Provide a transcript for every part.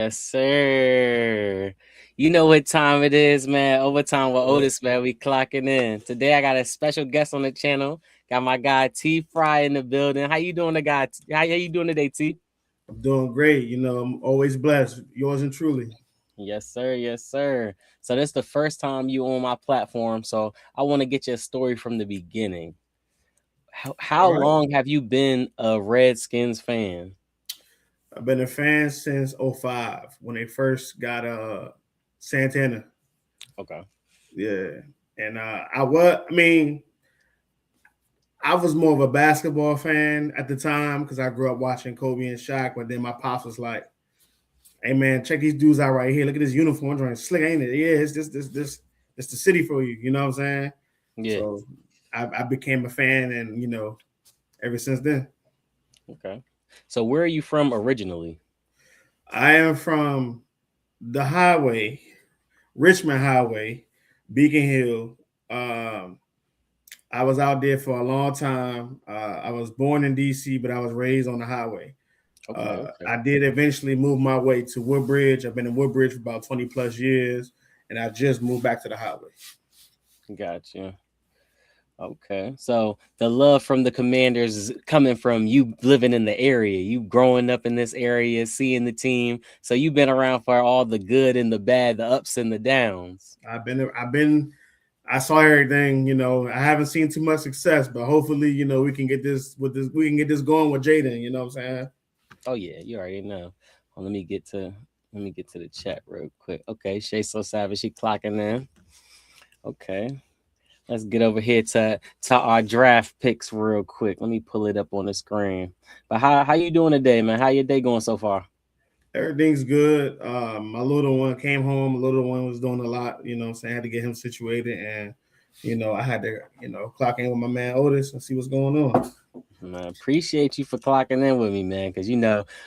Yes, sir. You know what time it is, man. Overtime with Uh, Otis, man. We clocking in. Today I got a special guest on the channel. Got my guy T Fry in the building. How you doing, the guy? How you doing today, T? I'm doing great. I'm always blessed. Yours and truly. Yes, sir. Yes, sir. So this is the first time you on my platform. So I want to get your story from the beginning. How All right. long have you been a Redskins fan? I've been a fan since '05 when they first got Santana. Okay. Yeah. And I was more of a basketball fan at the time because I grew up watching Kobe and Shaq, but then my pops was like, "Hey man, check these dudes out right here. Look at this uniform, joint slick, ain't it? Yeah, it's it's the city for you. You know what I'm saying?" Yeah. So I became a fan, and ever since then. Okay. So where are you from originally? I am from the highway, Richmond Highway, Beacon Hill. Um, I was out there for a long time. I was born in DC, but I was raised on the highway. Okay. Okay. I did eventually move my way to Woodbridge. I've been in Woodbridge for about 20 plus years, and I just moved back to the highway. Gotcha. Okay. So the love from the Commanders is coming from you living in the area, you growing up in this area, seeing the team. So you've been around for all the good and the bad, the ups and the downs. I saw everything. I haven't seen too much success, but hopefully, we can get this going with Jaden. You know what I'm saying? Oh yeah, you already know. Well, let me get to the chat real quick. Okay, Shay So Savage, she clocking in. Okay. Let's get over here to our draft picks real quick. Let me pull it up on the screen. But how you doing today, man? How your day going so far? Everything's good. My little one came home. My little one was doing a lot. What I'm saying, I had to get him situated, and I had to clock in with my man Otis and see what's going on. Man, appreciate you for clocking in with me, man. Because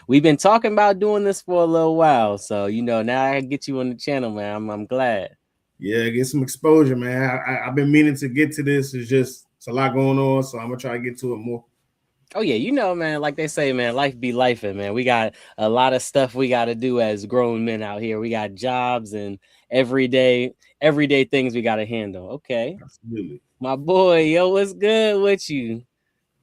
we've been talking about doing this for a little while. So now I get you on the channel, man. I'm glad. Yeah, get some exposure, man. I've been meaning to get to this. It's a lot going on, so I'm gonna try to get to it more. Oh yeah, man. Like they say, man, life be life, and man, we got a lot of stuff we got to do as grown men out here. We got jobs and everyday things we got to handle. Okay, Absolutely. my boy, yo, what's good with you?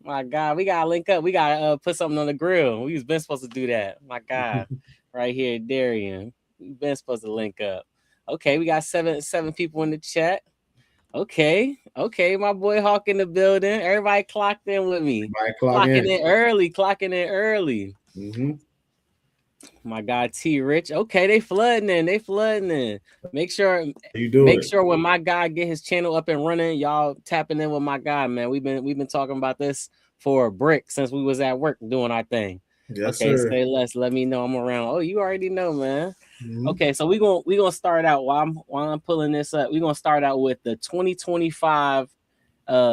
My God, we gotta link up. We gotta put something on the grill. We was been supposed to do that. My God, right here, Darian. We been supposed to link up. Okay, we got seven people in the chat. Okay, okay, my boy Hawk in the building. Everybody clocked in with me. Everybody clock in. Clocking in early. Mm-hmm. My guy T Rich. Okay, they flooding in. Make sure You do make it. sure when my guy get his channel up and running, y'all tapping in with my guy, man. We've been talking about this for a brick since we was at work doing our thing. Yes, Okay, sir. say less. Let me know I'm around. Oh, you already know, man. Mm-hmm. Okay, so we gonna start out while I'm pulling this up. We're gonna start out with the 2025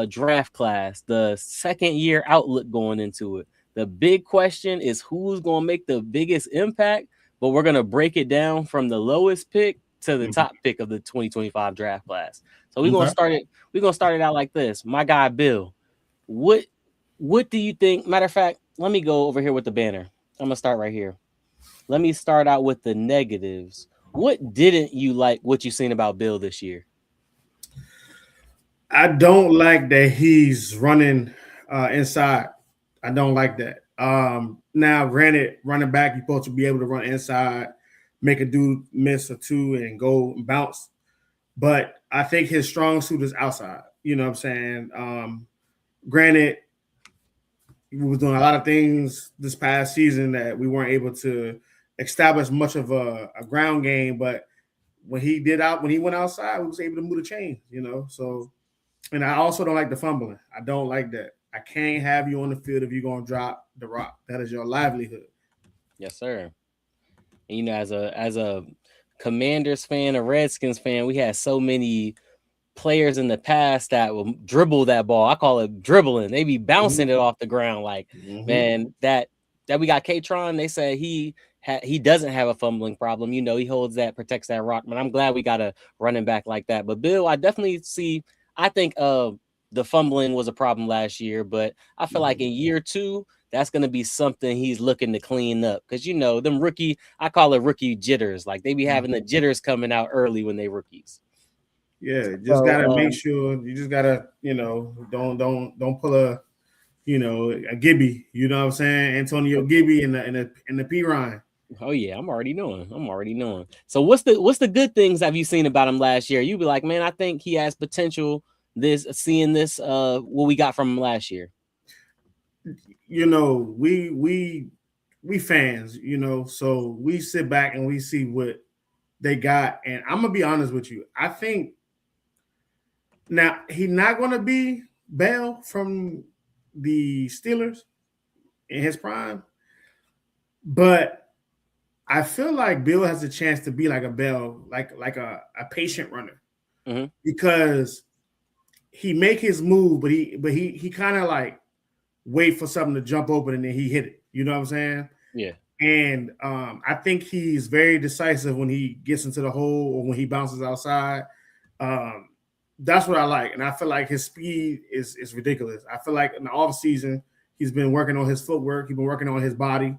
draft class, the second year outlook going into it. The big question is who's going to make the biggest impact, but we're going to break it down from the lowest pick to the top pick of the 2025 draft class. So we're going to Okay. start it we're going to start it out like this. My guy Bill, what what do you think? Matter of fact, let me go over here with the banner. I'm going to start right here. Let me start out with the negatives. What didn't you like what you seen about Bill this year? I don't like that he's running inside. I don't like that. Now, granted, running back, you're supposed to be able to run inside, make a dude miss a two and go and bounce. But I think his strong suit is outside. You know what I'm saying? Granted, we was doing a lot of things this past season that we weren't able to establish much of a ground game. But when he went outside, we was able to move the chains. So and I also don't like the fumbling. I don't like that. I can't have you on the field if you're gonna drop the rock. That is your livelihood. Yes, sir. And, as a Commanders fan, a Redskins fan, we had so many players in the past that will dribble that ball. I call it dribbling. They be bouncing Mm-hmm. it off the ground. Like, Mm-hmm. man, that we got Katron. They said he doesn't have a fumbling problem. He holds that, protects that rock. But I'm glad we got a running back like that. But Bill, I definitely see. I think the fumbling was a problem last year, but I feel like in year 2, that's going to be something he's looking to clean up because them rookie, I call it rookie jitters. Like they be having the jitters coming out early when they rookies. Yeah, just gotta make sure you just gotta don't pull a Gibby. You know what I'm saying? Antonio Gibby in the P Ryan. Oh yeah, I'm already knowing. So what's the good things have you seen about him last year? You be like, man, I think he has potential. Seeing this, what we got from him last year. We fans, so we sit back and we see what they got. And I'm gonna be honest with you. I think now he's not gonna be Bell from the Steelers in his prime, but I feel like Bill has a chance to be like a Bell, like a patient runner, because he make his move, but he kind of like wait for something to jump open and then he hit it. You know what I'm saying? Yeah. And I think he's very decisive when he gets into the hole or when he bounces outside. That's what I like, and I feel like his speed is ridiculous. I feel like in the off season he's been working on his footwork. He's been working on his body.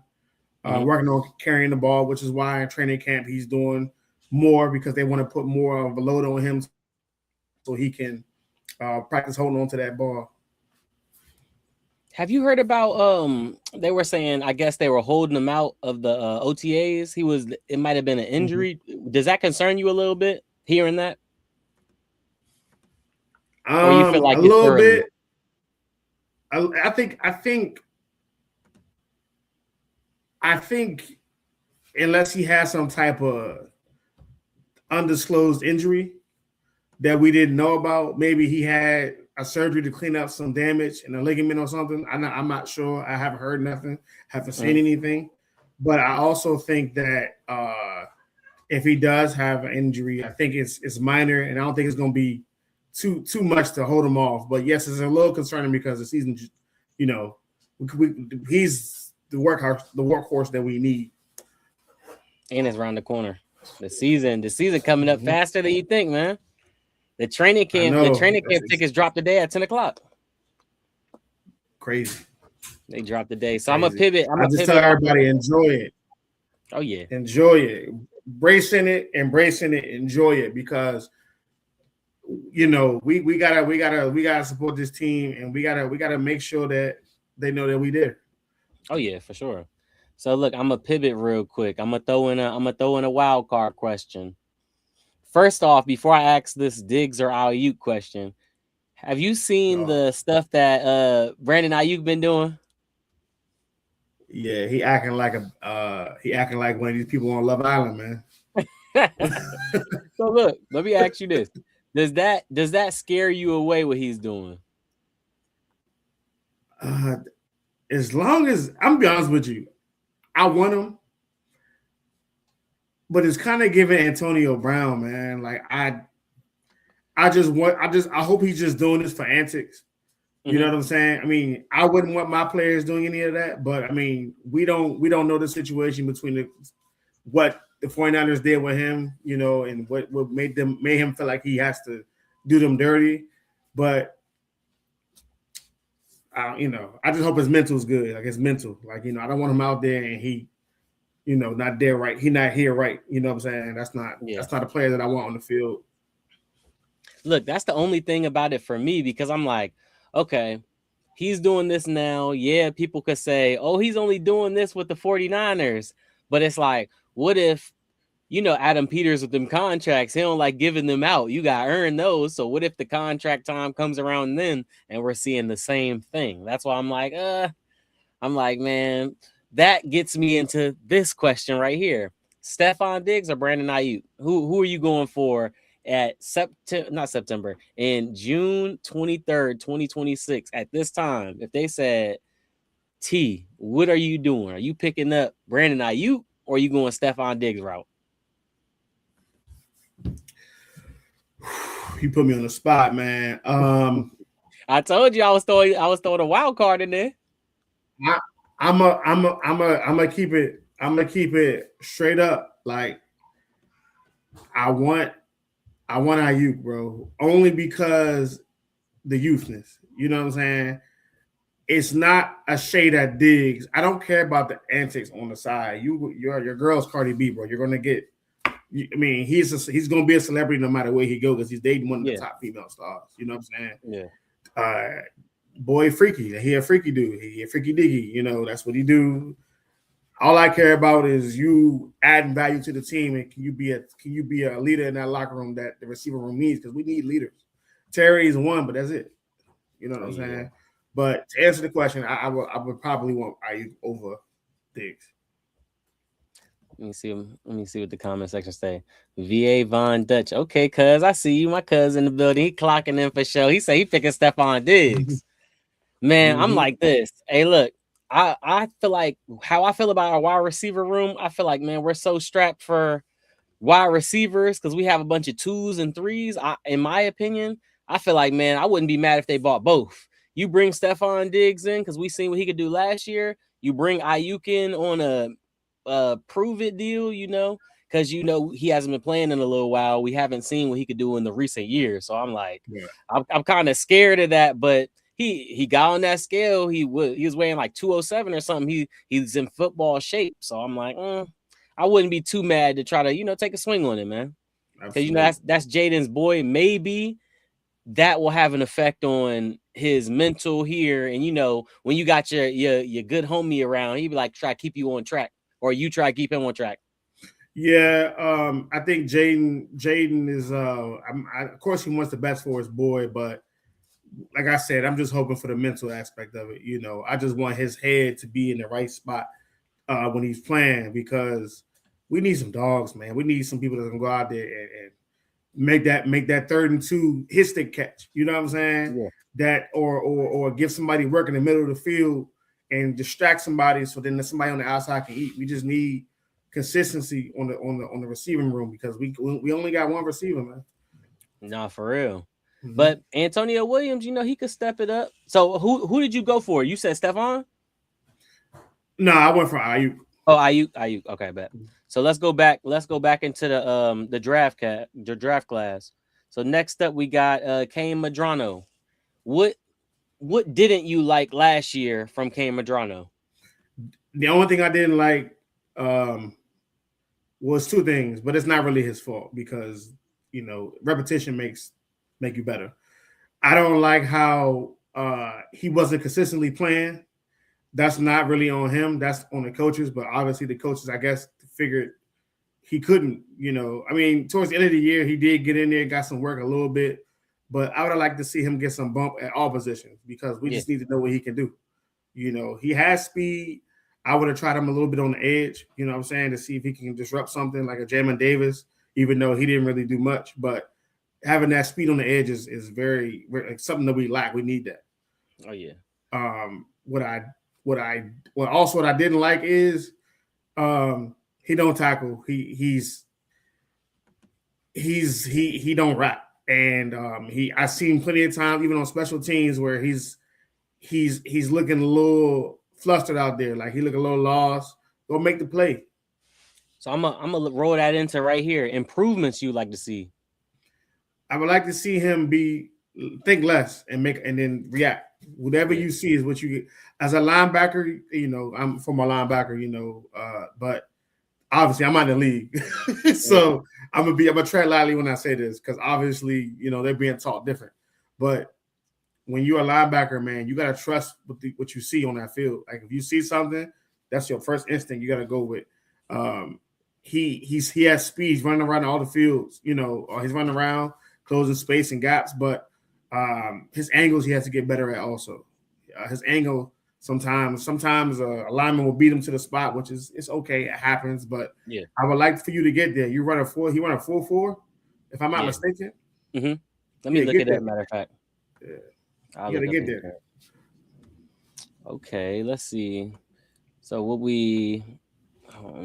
Working on carrying the ball, which is why in training camp he's doing more because they want to put more of a load on him so he can practice holding on to that ball. Have you heard about they were saying, I guess they were holding him out of the OTAs. It might have been an injury. Does that concern you a little bit hearing that? Or you feel like a little bit? I think unless he has some type of undisclosed injury that we didn't know about, maybe he had a surgery to clean up some damage in a ligament or something. I'm not sure. I haven't heard nothing, haven't seen anything. But I also think that if he does have an injury, I think it's minor, and I don't think it's going to be too much to hold him off. But yes, it's a little concerning because the season, he's the workhorse that we need. And it's around the corner. The season coming up faster than you think, man. The training camp tickets dropped today at 10:00. Crazy. They dropped today. So I'm gonna pivot. I just tell everybody enjoy it. Oh yeah. Enjoy it. Embracing it, enjoy it because we gotta support this team and we gotta make sure that they know that we did. Oh yeah, for sure. So look, I'm gonna pivot real quick. I'm gonna throw in a wild card question. First off, before I ask this Diggs or Ayuk question, have you seen the stuff that Brandon Ayuk been doing? Yeah, he acting like one of these people on Love Island, man. So look, let me ask you this: Does that scare you away what he's doing? As long as I'm be honest with you, I want him, but it's kind of giving Antonio Brown, man. Like I hope he's just doing this for antics. You know what I'm saying? I mean, I wouldn't want my players doing any of that, but I mean, we don't know the situation between what the 49ers did with him, and what made him feel like he has to do them dirty. But I just hope his mental's good. Like his mental, I don't want him out there and he, not there right. He not here right. You know what I'm saying? That's not a player that I want on the field. Look, that's the only thing about it for me because I'm like, okay, he's doing this now. Yeah, people could say, oh, he's only doing this with the 49ers. But it's like, what if, Adam Peters with them contracts, he don't like giving them out. You got to earn those. So what if the contract time comes around then and we're seeing the same thing? That's why I'm like, man, that gets me into this question right here. Stefon Diggs or Brandon Ayuk? Who are you going for at in June 23rd, 2026 at this time? If they said, T, what are you doing? Are you picking up Brandon Ayuk or are you going Stefon Diggs route? You put me on the spot, man. I told you I was throwing a wild card in there. I'm gonna keep it straight up. Like I want Ayuk, bro, only because the youthness. You know what I'm saying? It's not a shade at Diggs. I don't care about the antics on the side. Your girl's Cardi B, bro. You're gonna get. I mean, he's gonna be a celebrity no matter where he goes because he's dating one of the top female stars. You know what I'm saying? Yeah. Boy, freaky. He a freaky dude. He a freaky diggy. You know, that's what he do. All I care about is you adding value to the team, and can you be a leader in that locker room that the receiver room needs? Because we need leaders. Terry is one, but that's it. You know what I'm saying? But to answer the question, I would probably want Ayuk over Diggs. Let me see what the comment section say. VA Von Dutch. Okay, cuz I see you, my cousin in the building. He clocking in for show. He say he picking Stephon Diggs. Man, I'm like this. Hey, look, I feel like how I feel about our wide receiver room. I feel like, man, we're so strapped for wide receivers because we have a bunch of 2s and 3s. In my opinion, I feel like, man, I wouldn't be mad if they bought both. You bring Stephon Diggs in because we seen what he could do last year. You bring Ayuk in on a prove it deal, you know, because he hasn't been playing in a little while. We haven't seen what he could do in the recent years. So I'm like, I'm kind of scared of that, but he got on that scale. He was weighing like 207 or something. He's in football shape. So I'm like, I wouldn't be too mad to try to, take a swing on it, man. Because that's Jaden's boy. Maybe that will have an effect on his mental here. And when you got your good homie around, he'd be like, try to keep you on track, or you try to keep him on track. Yeah, I think Jaden is of course he wants the best for his boy, but like I said, I'm just hoping for the mental aspect of it. I just want his head to be in the right spot when he's playing, because we need some dogs, man. We need some people that can go out there and make that 3rd and 2 hit stick catch. You know what I'm saying? Yeah. That or give somebody work in the middle of the field and distract somebody so then somebody on the outside can eat. We just need consistency on the receiving room because we only got one receiver, man. Nah, for real. Mm-hmm. But Antonio Williams, he could step it up. So who did you go for? You said Stephon? No, I went for Ayuk. Oh, Ayuk. Okay, bet. So let's go back into the draft class. So next up we got Kane Medrano. What didn't you like last year from Kane Medrano? The only thing I didn't like was 2 things, but it's not really his fault because repetition make you better. I don't like how he wasn't consistently playing. That's not really on him. That's on the coaches, but obviously the coaches, I guess, figured he couldn't, I mean, towards the end of the year, he did get in there, got some work a little bit, but I would have liked to see him get some bump at all positions because we just need to know what he can do. He has speed. I would have tried him a little bit on the edge, what I'm saying, to see if he can disrupt something like a Jamin Davis, even though he didn't really do much. But having that speed on the edge is very, very something that we lack. We need that. Oh, yeah. What I didn't like is he don't tackle. He don't rap. And I've seen plenty of times, even on special teams, where he's looking a little flustered out there, like he look a little lost. Go make the play. So I'm gonna roll that into right here. Improvements you like to see. I would like to see him think less and then react. Whatever you see is what you get. As a linebacker, I'm from a linebacker, but obviously I'm out of the league. So I'm gonna tread lightly when I say this, because obviously, they're being taught different. But when you're a linebacker, man, you gotta trust what you see on that field. Like if you see something, that's your first instinct. You gotta go with. He has speed. He's running around all the fields. Or he's running around closing space and gaps. But his angles he has to get better at also. His angle sometimes a lineman will beat him to the spot, which is it's okay. It happens. But I would like for you to get there. You run a 4. He run a 4.4, if I'm not mistaken. Mm-hmm. Let me look at that. Matter of fact. Yeah. You gotta get there. Okay, let's see. So let me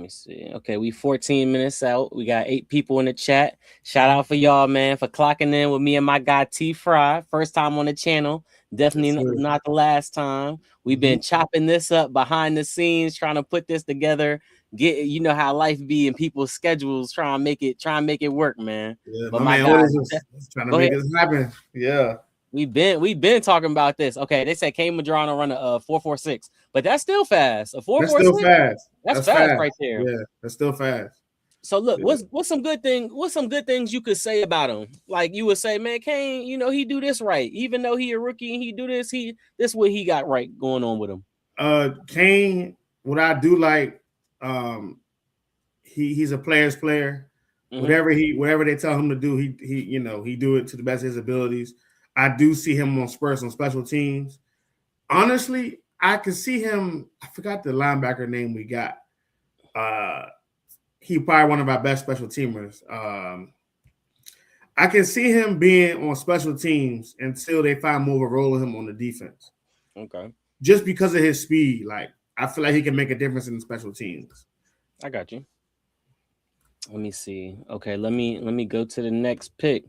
see. Okay, we 14 minutes out. We got 8 people in the chat. Shout out for y'all, man, for clocking in with me and my guy T Fry. First time on the channel. Definitely not the last time. We've been chopping this up behind the scenes, trying to put this together. Get how life be in people's schedules, try and make it work, man. Yeah, but my guy is trying to make this happen. Yeah. We've been talking about this. Okay, they say Kane Madrano run a 4.46, but that's still fast. A That's still 4.46, fast. that's That's fast fast. right there. Yeah, that's still fast. So look, Yeah. what's some good things you could say about him? Like you would say, man, Kane, he do this right. Even though he a rookie and he do this, this what he got right going on with him. Kane, what I do like, he's a player's player. Mm-hmm. Whatever they tell him to do, he do it to the best of his abilities. I do see him on Spurs on special teams. Honestly, I can see him. I forgot the linebacker name we got. He probably one of our best special teamers. I can see him being on special teams until they find more of a role in him on the defense. Okay. Just because of his speed, like I feel like he can make a difference in the special teams. I got you. Let me see. Okay, let me go to the next pick.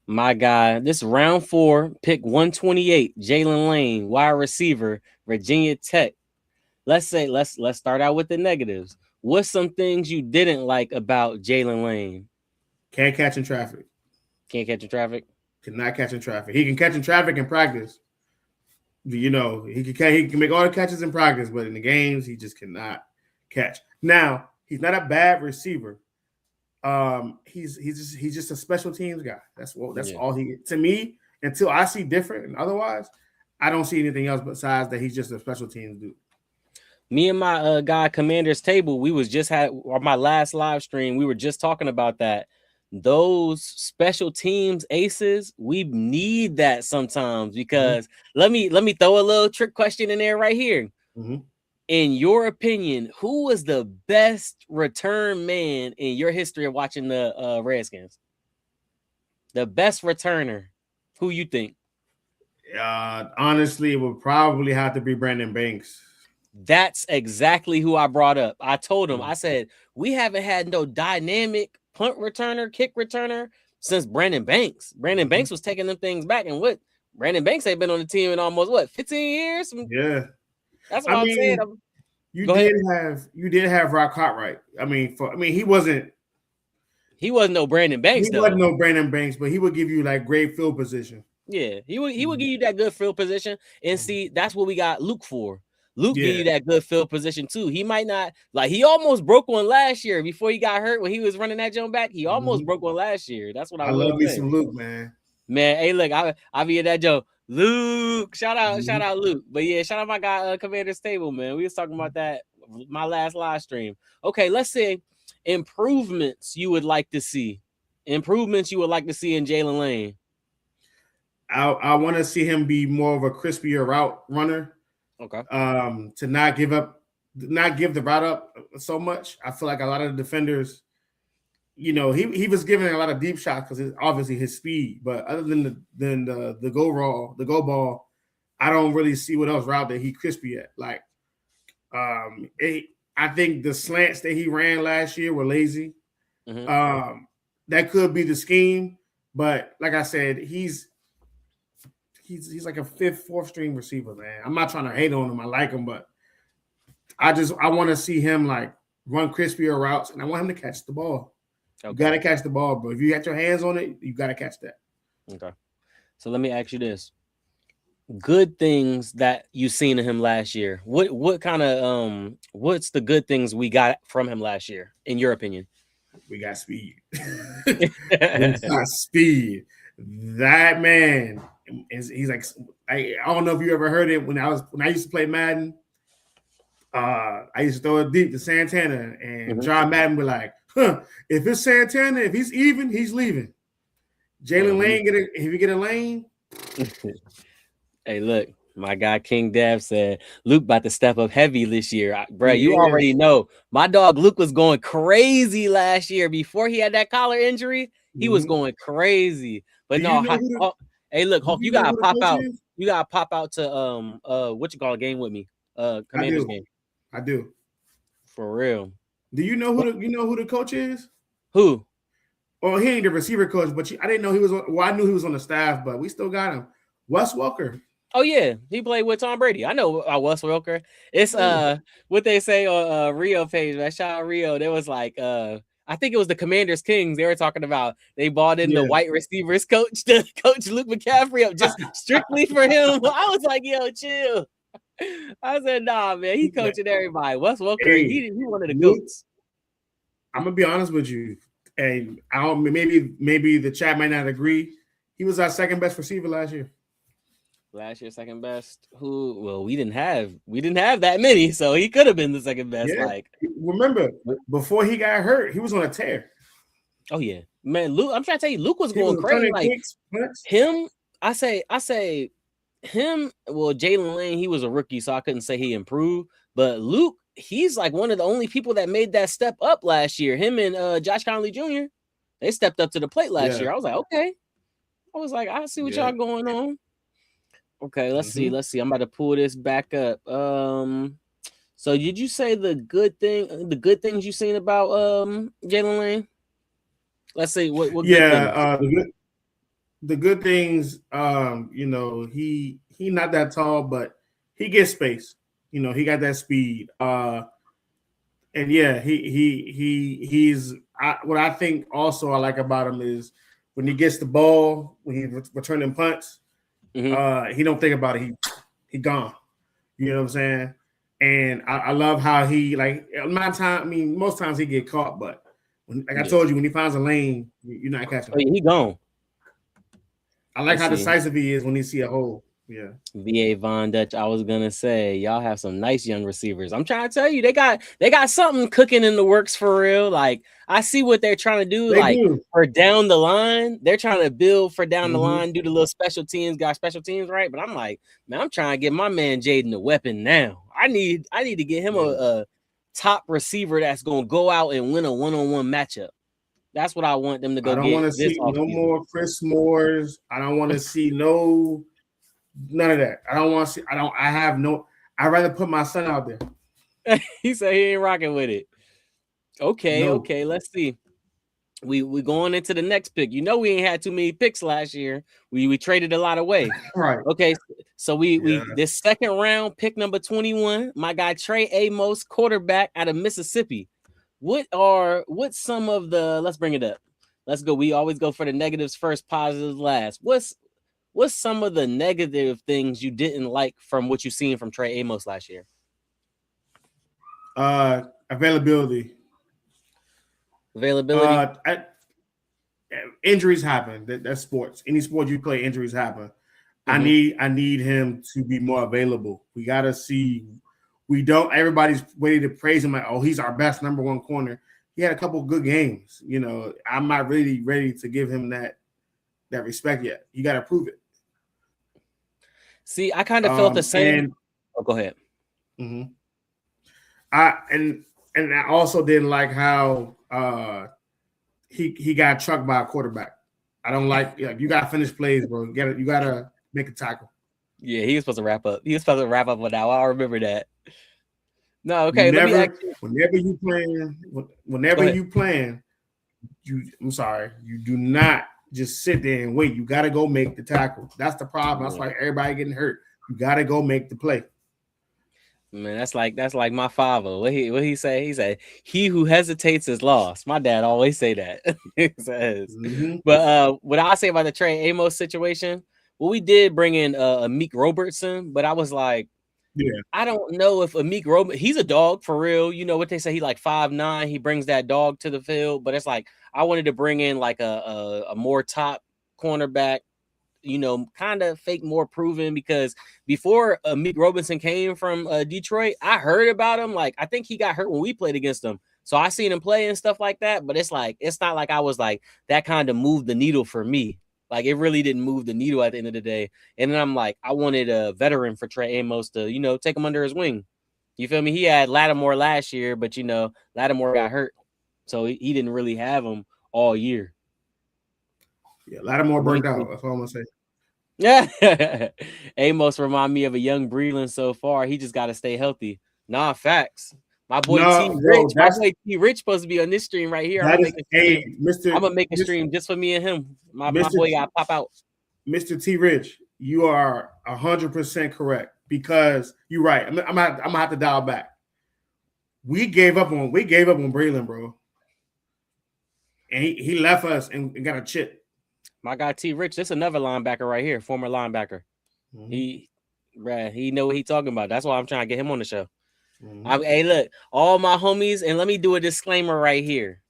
My guy, this round 4, pick 128, Jalen Lane, wide receiver, Virginia Tech. Let's start out with the negatives. What's some things you didn't like about Jalen Lane? Can't catch in traffic. Can't catch in traffic? Cannot catch in traffic. He can catch in traffic in practice. He can make all the catches in practice, but in the games, he just cannot catch. Now, he's not a bad receiver. He's just a special teams guy. That's all he to me, until I see different and otherwise, I don't see anything else besides that he's just a special teams dude. Me and my guy Commander's Table, we was just had on my last live stream, we were just talking about that. Those special teams aces, we need that sometimes because let me throw a little trick question in there right here. Mm-hmm. In your opinion, who was the best return man in your history of watching the Redskins? The best returner, who you think? Honestly, it would probably have to be Brandon Banks. That's exactly who I brought up. I told him, I said, we haven't had no dynamic punt returner, kick returner since Brandon Banks. Brandon Banks was taking them things back. And what? Brandon Banks ain't been on the team in almost, 15 years? Yeah. That's what I'm saying. You did have Rock Cartwright. He wasn't no Brandon Banks. He wasn't no Brandon Banks, but he would give you like great field position. Yeah, he would give you that good field position. And see, that's what we got Luke for. Luke give you that good field position too. He might not he almost broke one last year before he got hurt when he was running that jump back. He almost broke one last year. That's what I love me some Luke, man. Man, hey, look, I be at that joke. Luke, shout out Luke. But yeah, shout out my guy Commander's Table, man. We was talking about that my last live stream. Okay, let's say improvements you would like to see. Improvements you would like to see in Jalen Lane. I want to see him be more of a crispier route runner. Okay. To not give the route up so much. I feel like a lot of the defenders, he was giving a lot of deep shots because it's obviously his speed. But other than the go ball, I don't really see what else route that he crispy at. Like, I think the slants that he ran last year were lazy. Mm-hmm. That could be the scheme, but like I said, he's like a fourth string receiver, man. I'm not trying to hate on him. I like him, but I want to see him like run crispier routes, and I want him to catch the ball. Okay. You got to catch the ball, bro. If you got your hands on it, you got to catch that. Okay. So let me ask you this. Good things that you seen of him last year. What kind of what's the good things we got from him last year, in your opinion? We got speed. We got speed. That man he's like, I don't know if you ever heard it when I used to play Madden. I used to throw it deep to Santana, and John Madden would like, if it's Santana, if he's even, he's leaving. Jalen Lane if you get a lane. Hey, look, my guy King Dev said Luke about to step up heavy this year, bro. You already know my dog Luke was going crazy last year before he had that collar injury. He was going crazy, but hey, look, Hulk, you gotta pop out. You gotta pop out to what you call a game with me, Commanders game. I do. For real. Do you know who the coach is? Who? Well, he ain't the receiver coach, but I didn't know he was. Well, I knew he was on the staff, but we still got him. Wes Welker. Oh yeah, he played with Tom Brady. I know Wes Welker. It's what they say on Rio page. Man. Shout out Rio. There was like I I think it was the Commanders Kings. They were talking about they bought in the Yeah. white receivers coach to coach Luke McCaffrey up just strictly for him. I was like, yo, chill. I said, nah, man, he coaching everybody. Wes Welker, he one of the goats. I'm gonna be honest with you, and I don't. Maybe the chat might not agree. He was our second best receiver last year. Last year, second best. Who? Well, we didn't have that many, so he could have been the second best. Yeah. Like, remember before he got hurt, he was on a tear. Oh yeah, man, Luke. I'm trying to tell you, Luke was going crazy. Like him, I say him. Well, Jalen Lane, he was a rookie, so I couldn't say he improved. But Luke, he's like one of the only people that made that step up last year. Him and Josh Conley Jr. They stepped up to the plate last year. I was like, okay. I was like, I see what y'all going on. Okay, let's see. I'm about to pull this back up. So did you say the good things you seen about Jalen Lane? Let's see what the good things. You know, he not that tall, but he gets space. You know, he got that speed. And yeah, he's what I think also I like about him is when he gets the ball, when he returning punts, he don't think about it. He gone. You know what I'm saying? And I love how he most times he get caught, but I told you, when he finds a lane, you're not catching him. He gone. I like how decisive he is when he see a hole. Yeah. VA Von Dutch, I was gonna say, y'all have some nice young receivers. I'm trying to tell you, they got something cooking in the works for real. Like, I see what they're trying to do. For down the line, they're trying to build for down the line, do the little special teams, got special teams, right? But I'm like, man, I'm trying to get my man Jaden a weapon now. I need to get him a top receiver that's gonna go out and win a one-on-one matchup. That's what I want them to go. I don't want to see no more Chris Moores. I don't want to see none of that. I don't want to see. I'd rather put my son out there. He said he ain't rocking with it. Okay. Let's see. We going into the next pick. You know, we ain't had too many picks last year. We traded a lot away. Right. Okay. So we this second round pick number 21, my guy Trey Amos, quarterback out of Mississippi. What's some of the, let's bring it up. Let's go. We always go for the negatives first, positives last. What's some of the negative things you didn't like from what you've seen from Trey Amos last year? Availability. Injuries happen. That's sports. Any sport you play, injuries happen. I need him to be more available. We got to see. Everybody's ready to praise him like, oh, he's our best number one corner. He had a couple good games. You know, I'm not really ready to give him that respect yet. You got to prove it. See, I kind of felt the same. Go ahead. I also didn't like how he got trucked by a quarterback. I don't like you got to finish plays, bro. You got to make a tackle. Yeah, he was supposed to wrap up. He was supposed to wrap up with that. I remember that. No, okay. Whenever you plan, I'm sorry, you do not just sit there and wait. You got to go make the tackle. That's the problem. That's why everybody getting hurt. You got to go make the play. Man, that's like my father. What he say? He said, "He who hesitates is lost." My dad always say that. He says. But what I say about the Trey Amos situation, well, we did bring in Amik Robertson, but I was like, I don't know if Amik Robertson, he's a dog for real. You know what they say? He like 5'9". He brings that dog to the field, but it's like I wanted to bring in like a more top cornerback. You know, kind of fake more proven, because before Amik Robertson came from Detroit, I heard about him. Like, I think he got hurt when we played against him. So I seen him play and stuff like that. But it's not like I was like, that kind of moved the needle for me. Like, it really didn't move the needle at the end of the day. And then I'm like, I wanted a veteran for Trey Amos to, you know, take him under his wing. You feel me? He had Lattimore last year, but, you know, Lattimore got hurt. So he didn't really have him all year. Yeah, Lattimore burned out. That's all I'm gonna say. Yeah, Amos remind me of a young Breland so far. He just got to stay healthy. Nah, facts. My boy T Rich supposed to be on this stream right here. I'm gonna make a stream just for me and him. My boy got to pop out. Mr. T Rich, you are 100% correct, because you're right. I'm gonna have to dial back. We gave up on Breland, bro. and he left us and got a chip. My guy T Rich, this another linebacker right here, former linebacker. He know what he talking about. That's why I'm trying to get him on the show. Hey, look, all my homies, and let me do a disclaimer right here.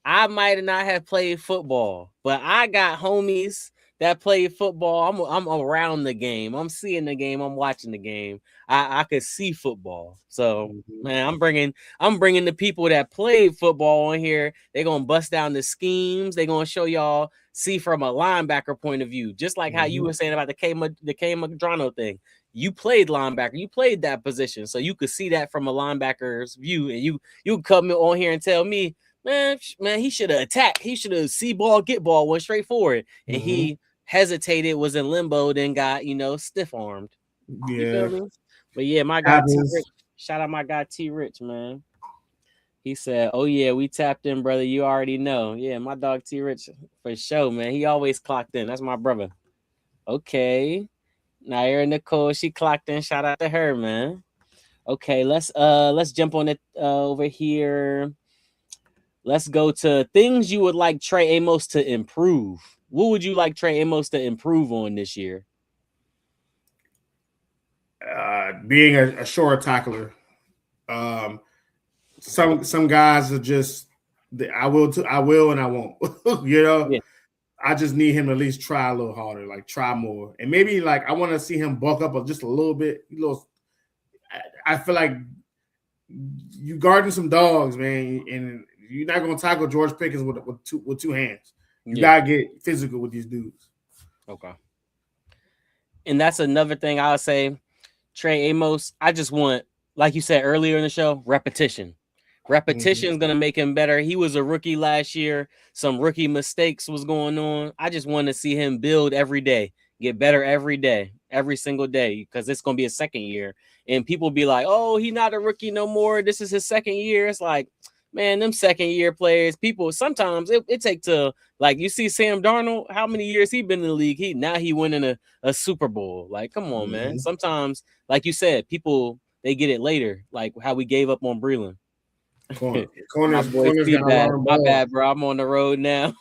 I might not have played football, but I got homies that play football. I'm around the game. I'm seeing the game. I'm watching the game. I could see football. So man, I'm bringing the people that played football on here. They're gonna bust down the schemes. They're gonna show y'all see from a linebacker point of view, just like how you were saying about the K Madrano thing. You played linebacker. You played that position, so you could see that from a linebacker's view, and you come on here and tell me, man, he should have attacked. He should have see ball, get ball, went straight forward. And he hesitated, was in limbo, then got, stiff armed. Yeah. But yeah, my guy T Rich. Shout out my guy T Rich, man. He said, "Oh yeah, we tapped in, brother. You already know." Yeah, my dog T Rich for sure, man. He always clocked in. That's my brother. Okay. Naira Nicole, she clocked in. Shout out to her, man. Okay, let's jump on it over here. Let's go to things you would like Trey Amos to improve. What would you like Trey Amos to improve on this year? Being a short tackler. Some guys are just I will and I won't. Yeah. I just need him to at least try a little harder, like try more, and maybe I want to see him bulk up just a little bit. I feel like you guarding some dogs, man, and you're not gonna tackle George Pickens with two hands. You gotta get physical with these dudes. Okay. And that's another thing I'll say, Trey Amos. I just want, like you said earlier in the show, repetition. Repetition is gonna make him better. He was a rookie last year. Some rookie mistakes was going on. I just want to see him build every day, get better every day, every single day, because it's gonna be a second year. And people be like, "Oh, he's not a rookie no more. This is his second year." It's like, man, them second year players, people sometimes it takes to, like, you see Sam Darnold, how many years he been in the league? He winning a Super Bowl. Like, come on, man. Sometimes, like you said, people they get it later, like how we gave up on Breland. Corners, my bad, bro. I'm on the road now.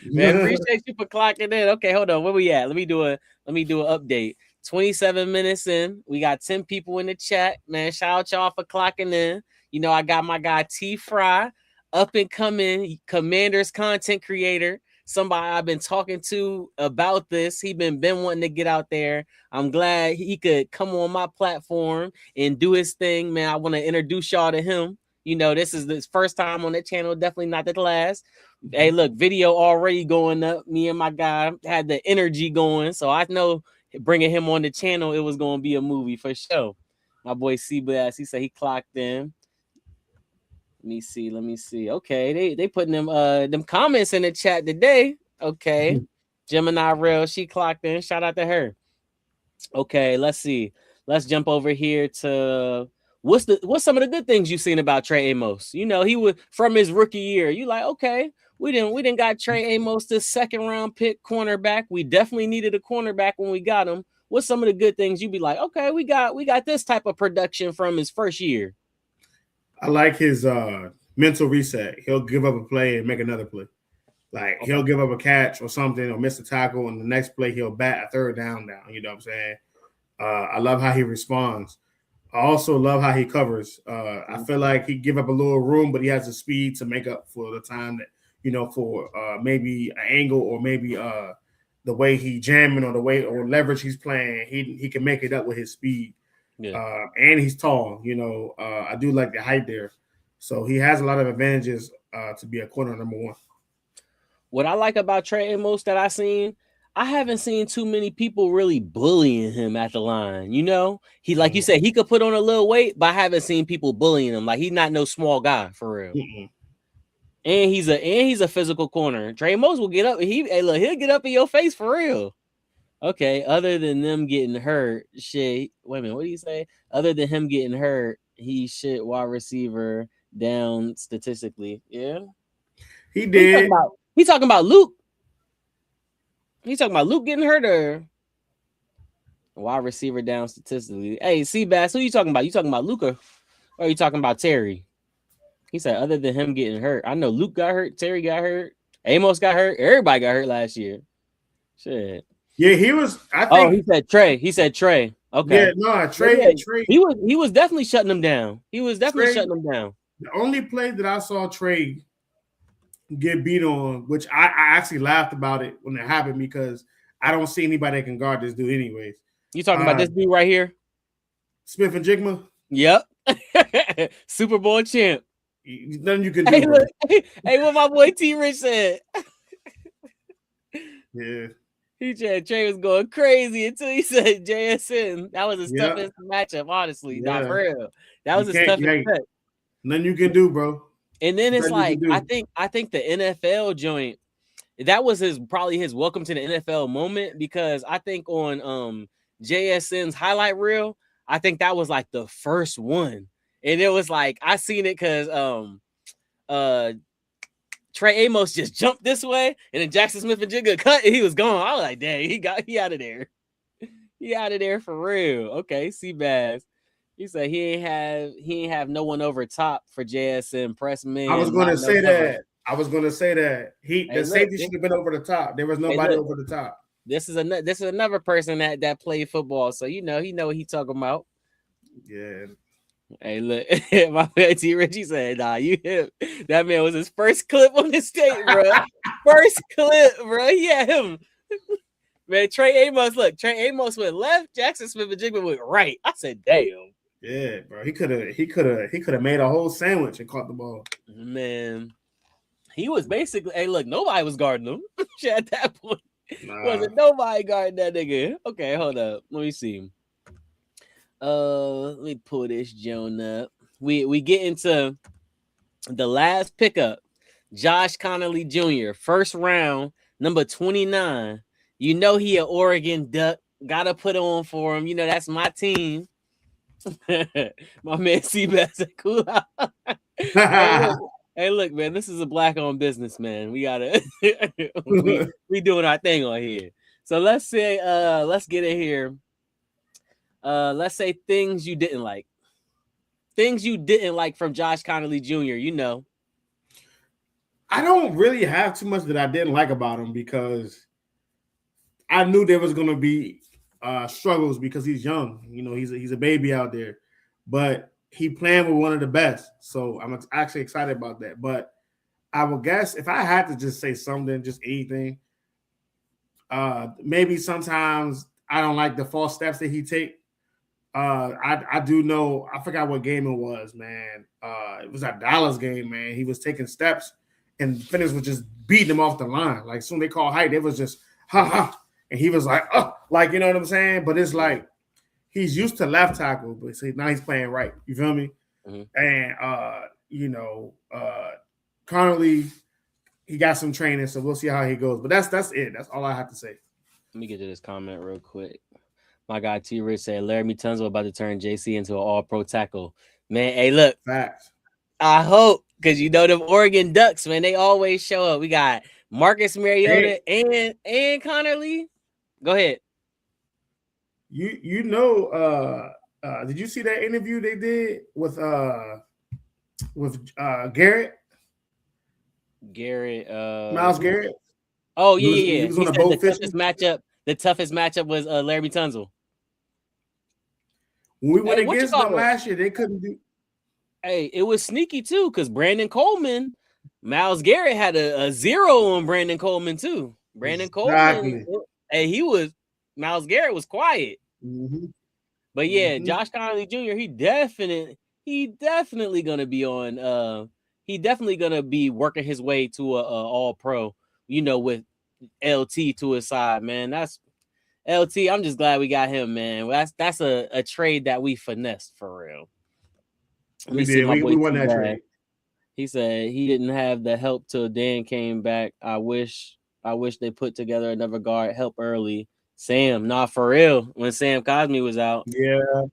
Man, appreciate you for clocking in. Okay, hold on. Where we at? Let me do an update. 27 minutes in. We got 10 people in the chat. Man, shout out y'all for clocking in. I got my guy T Fry, up and coming Commanders content creator. Somebody I've been talking to about this. He been wanting to get out there. I'm glad he could come on my platform and do his thing, man. I want to introduce y'all to him. This is his first time on the channel. Definitely not the last. Hey, look, video already going up. Me and my guy had the energy going. So I know bringing him on the channel, it was going to be a movie for sure. My boy C-Bass, he said he clocked in. Let me see. Okay, they putting them comments in the chat today. Okay. Gemini Real, she clocked in. Shout out to her. Okay, let's see. Let's jump over here to what's some of the good things you've seen about Trey Amos? He was from his rookie year. You like, okay, we didn't got Trey Amos, this second round pick cornerback. We definitely needed a cornerback when we got him. What's some of the good things you'd be like, okay, we got this type of production from his first year? I like his mental reset. He'll give up a play and make another play. Like, he'll give up a catch or something or miss a tackle, and the next play he'll bat a third down. You know what I'm saying? I love how he responds. I also love how he covers. I feel like he give up a little room, but he has the speed to make up for the time that, for maybe an angle or maybe the way he jamming or the way or leverage he's playing. He can make it up with his speed. Yeah. And he's tall. I do like the height there. So he has a lot of advantages to be a corner number one. What I like about Trey Amos that I seen, I haven't seen too many people really bullying him at the line. He, like you said, he could put on a little weight, but I haven't seen people bullying him. Like, he's not no small guy for real. And he's a physical corner. Trey Amos will get up. He'll get up in your face for real. Okay, other than them getting hurt, shit. Wait a minute, what do you say? Other than him getting hurt, he shit wide receiver down statistically. Yeah, he did. He talking about Luke. He's talking about Luke getting hurt or wide receiver down statistically. Hey, Seabass, who you talking about? You talking about Luka or are you talking about Terry? He said, other than him getting hurt, I know Luke got hurt, Terry got hurt. Amos got hurt. Everybody got hurt last year. Shit. Yeah, he was. I think. Oh, he said Trey. He said Trey. Okay. Yeah, no, Trey. Trey. He was definitely shutting them down. He was definitely shutting them down. The only play that I saw Trey get beat on, which I actually laughed about it when it happened because I don't see anybody that can guard this dude anyways. You talking about this dude right here? Smith-Njigba? Yep. Super Bowl champ. Nothing you can do. Hey, what my boy T Rich said. Yeah. He said Trey was going crazy until he said JSN. That was his toughest matchup, honestly. Yeah. Not for real. That was his toughest set. Nothing you can do, bro. And then it's like I think the NFL joint, that was probably his welcome to the NFL moment, because I think on JSN's highlight reel, I think that was like the first one. And it was like I seen it because Trey Amos just jumped this way, and then Jackson Smith-Njigba cut, and he was gone. I was like, dang, he out of there. He out of there for real. Okay, Seabass. He said he ain't have no one over top for JSN press man. I was going to say that. The safety should have been over the top. There was nobody over the top. This is another person that played football, so he know what he talking about. Yeah. Hey, look, my man T Richie said, nah, you hip. That man was his first clip on the state, bro. First clip, bro. He had him. Man, Trey Amos went left, Jackson Smith-Njigba went right. I said, damn. Yeah, bro. He could have made a whole sandwich and caught the ball. Man. He was basically, hey, look, nobody was guarding him at that point. Wasn't nobody guarding that nigga. Okay, hold up. Let me see. Let me pull this Joan up. We get into the last pickup. Josh Connolly Jr., first round, number 29. You know he an Oregon Duck. Gotta put on for him. You know that's my team. My man Seabass said, cool out. Hey, look, man, this is a black-owned business, man. We gotta we doing our thing on here. So let's say let's get in here. Let's say things you didn't like. Things you didn't like from Josh Connolly Jr., you know. I don't really have too much that I didn't like about him because I knew there was going to be struggles because he's young. You know, he's a baby out there. But he playing with one of the best. So I'm actually excited about that. But I would guess if I had to just say something, just anything, maybe sometimes I don't like the false steps that he take. I do know, I forgot what game it was, man. It was a Dallas game, man. He was taking steps and Phoenix was just beating him off the line. Like soon they call height, it was just ha. And he was like, oh, like, you know what I'm saying? But it's like he's used to left tackle, but see, now he's playing right. You feel me? Mm-hmm. And Connolly, he got some training, so we'll see how he goes. But that's it. That's all I have to say. Let me get to this comment real quick. My guy T Rich said Laramie Tunsil about to turn JC into an all-pro tackle. Man, hey, look. Facts. I hope, because you know them Oregon Ducks, man, they always show up. We got Marcus Mariota and Connolly. Go ahead. You know, did you see that interview they did with Garrett? Myles Garrett. Oh, yeah. He was on a boat fishing. The toughest matchup was Laramie Tunsil. When we went against them last year, they couldn't do. Hey, it was sneaky too, because Brandon Coleman, Myles Garrett had a 0 on Brandon Coleman too. Brandon Coleman, hey, Myles Garrett was quiet. Mm-hmm. But yeah, Josh Connolly Jr., he definitely gonna be on. He definitely gonna be working his way to a all pro. You know, with LT to his side, man. That's LT. I'm just glad we got him, man. That's a trade that we finessed for real. We did. We won that trade. He said he didn't have the help till Dan came back. I wish they put together another guard help early. Sam, not for real. When Sam Cosmi was out, yeah,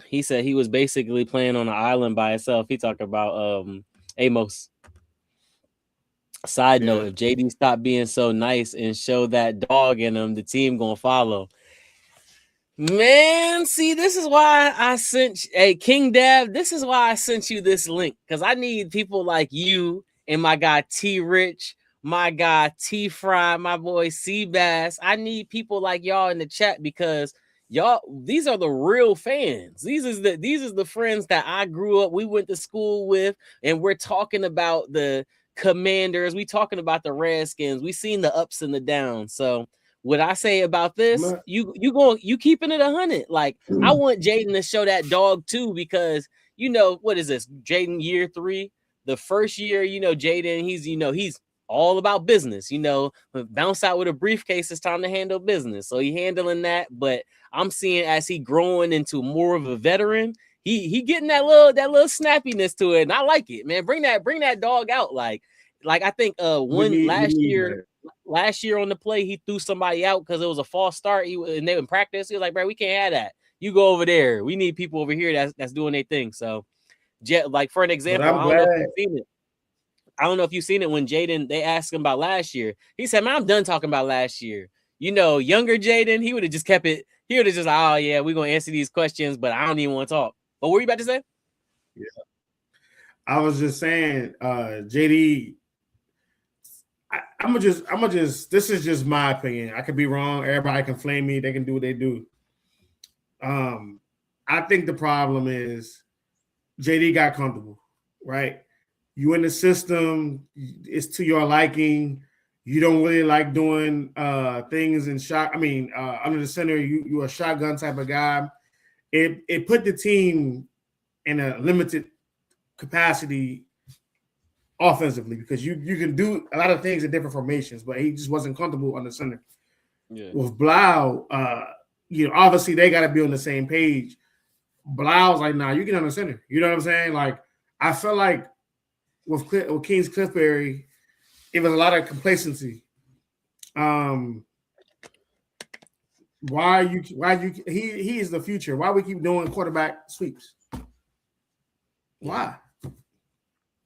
he said he was basically playing on an island by himself. He talked about Amos. Side note, if JD stopped being so nice and show that dog in him, the team gonna follow. Man, see, this is why I sent King Dab. This is why I sent you this link, because I need people like you and my guy T Rich, my guy T Fry, my boy Seabass. I need people like y'all in the chat because y'all, these are the real fans. These is the friends that I grew up, we went to school with, and we're talking about the Commanders, we talking about the Redskins, we seen the ups and the downs. So what I say about this, you keeping it 100. Like, I want Jaden to show that dog too, because what is this? Jaden year 3. The first year, Jaden, he's all about business. Bounce out with a briefcase, it's time to handle business. So he handling that, but I'm seeing as he growing into more of a veteran, he getting that little snappiness to it, and I like it, man. Bring that dog out. Like I think last year on the play, he threw somebody out because it was a false start. And they in practice, he was like, bro, we can't have that. You go over there. We need people over here that's doing their thing. So, like for an example, I don't know if you've seen it. I don't know if you've seen it when Jaden, they asked him about last year. He said, man, I'm done talking about last year. Younger Jaden, he would have just kept it. He would have just, oh, yeah, we're going to answer these questions, but I don't even want to talk. But what were you about to say? Yeah. I was just saying, JD, I'm gonna just, this is just my opinion. I could be wrong. Everybody can flame me. They can do what they do. I think the problem is JD got comfortable, right? You in the system, it's to your liking. You don't really like doing things in under the center. You're a shotgun type of guy. It put the team in a limited capacity offensively because you can do a lot of things in different formations, but he just wasn't comfortable on the center. Yeah. With Blau, obviously they got to be on the same page. Blau's like, nah, you get on the center. You know what I'm saying? Like, I feel like with Kings Cliffberry, it was a lot of complacency. He is the future. Why we keep doing quarterback sweeps? Why?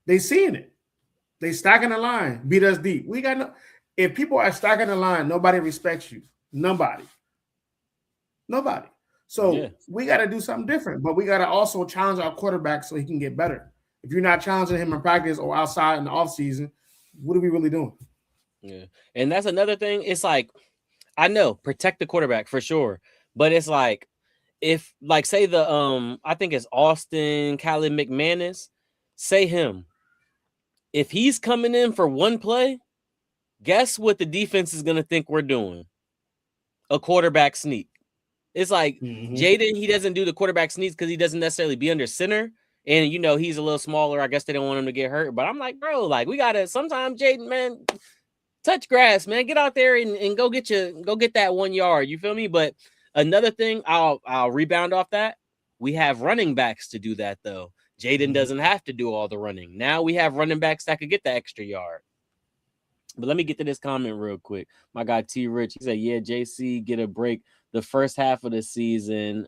They seeing it. They stacking the line, beat us deep. We got no. If people are stacking the line, nobody respects you. Nobody. So we got to do something different, but we got to also challenge our quarterback so he can get better. If you're not challenging him in practice or outside in the offseason, what are we really doing? Yeah. And that's another thing. It's like, I know, protect the quarterback for sure. But it's like, if, like, say I think it's Austin Callie McManus, say him. If he's coming in for one play, guess what the defense is going to think we're doing? A quarterback sneak. It's like Jaden, he doesn't do the quarterback sneaks because he doesn't necessarily be under center. And, he's a little smaller. I guess they don't want him to get hurt. But I'm like, bro, like, we got to sometimes, Jaden, man, touch grass, man. Get out there and go get that 1 yard. You feel me? But another thing, I'll rebound off that. We have running backs to do that, though. Jaden doesn't have to do all the running. Now we have running backs that could get the extra yard. But let me get to this comment real quick. My guy T Rich, he said, yeah, JC get a break. The first half of the season,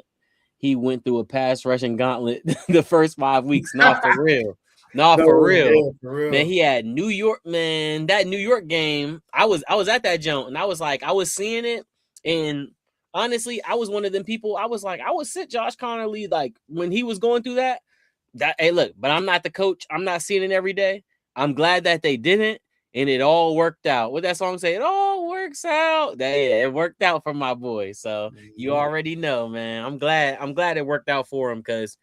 he went through a pass rushing gauntlet the first 5 weeks. Not for real. For real. Man, he had New York, man. That New York game, I was at that jump, and I was like, I was seeing it, and honestly, I was one of them people. I was like, I would sit Josh Connerly, like, when he was going through that, hey, look, but I'm not the coach. I'm not seeing it every day. I'm glad that they didn't, and it all worked out. What that song say? It all works out. It worked out for my boy. So you already know, man. I'm glad it worked out for him because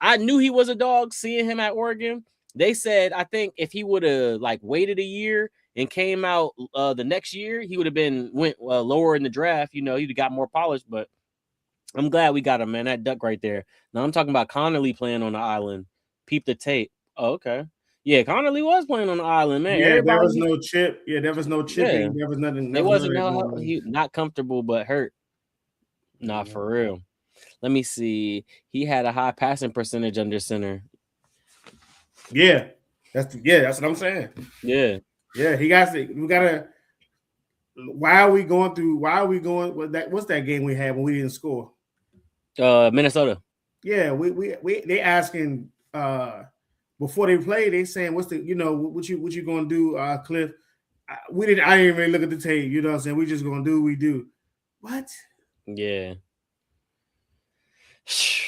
I knew he was a dog. Seeing him at Oregon, they said I think if he would have waited a year and came out the next year, he would have went lower in the draft. He'd have got more polished, but. I'm glad we got him, man. That duck right there. Now I'm talking about Connerly playing on the island. Peep the tape. Oh, okay. Yeah, Connerly was playing on the island, man. Yeah, there was no chip. Yeah, there was no chipping. Yeah. There was nothing. It wasn't he not comfortable, but hurt. Not for real. Let me see. He had a high passing percentage under center. Yeah, that's what I'm saying. Yeah. Yeah, we gotta. Why are we going? What's that game we had when we didn't score? Minnesota. Yeah, they asking before they play, they saying what's the what you gonna do, Cliff? I didn't even look at the tape, you know what I'm saying? We just gonna do what we do. What? Yeah.